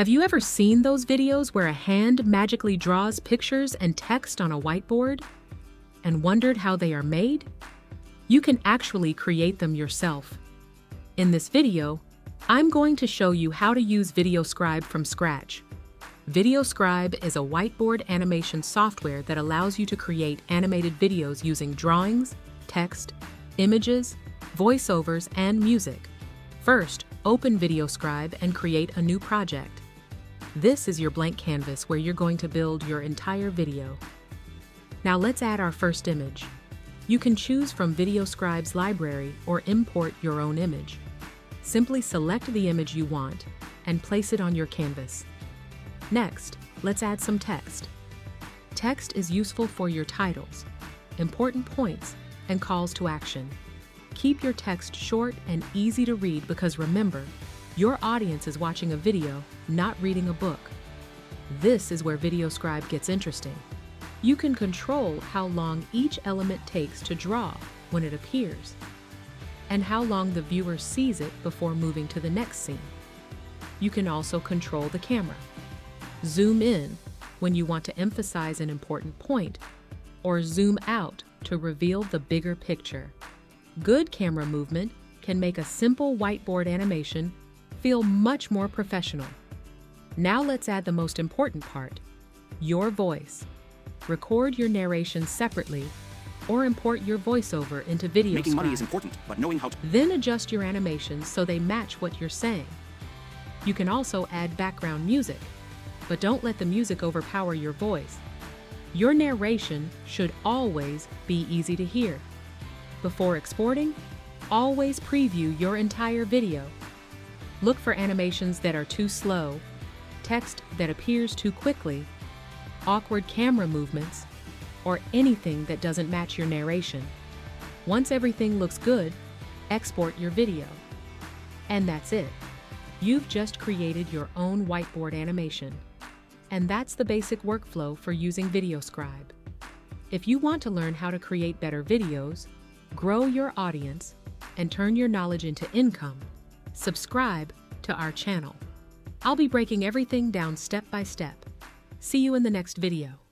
Have you ever seen those videos where a hand magically draws pictures and text on a whiteboard and wondered how they are made? You can actually create them yourself. In this video, I'm going to show you how to use VideoScribe from scratch. VideoScribe is a whiteboard animation software that allows you to create animated videos using drawings, text, images, voiceovers, and music. First, open VideoScribe and create a new project. This is your blank canvas where you're going to build your entire video. Now let's add our first image. You can choose from VideoScribe's library or import your own image. Simply select the image you want and place it on your canvas. Next, let's add some text. Text is useful for your titles, important points, and calls to action. Keep your text short and easy to read because remember, your audience is watching a video, not reading a book. This is where VideoScribe gets interesting. You can control how long each element takes to draw when it appears, and how long the viewer sees it before moving to the next scene. You can also control the camera. Zoom in when you want to emphasize an important point, or zoom out to reveal the bigger picture. Good camera movement can make a simple whiteboard animation feel much more professional. Now let's add the most important part, your voice. Record your narration separately or import your voiceover into VideoScribe. Making money is important, but knowing how to... Then adjust your animations so they match what you're saying. You can also add background music, but don't let the music overpower your voice. Your narration should always be easy to hear. Before exporting, always preview your entire video. Look for animations that are too slow, text that appears too quickly, awkward camera movements, or anything that doesn't match your narration. Once everything looks good, export your video. And that's it. You've just created your own whiteboard animation. And that's the basic workflow for using VideoScribe. If you want to learn how to create better videos, grow your audience, and turn your knowledge into income, subscribe to our channel. I'll be breaking everything down step by step. See you in the next video.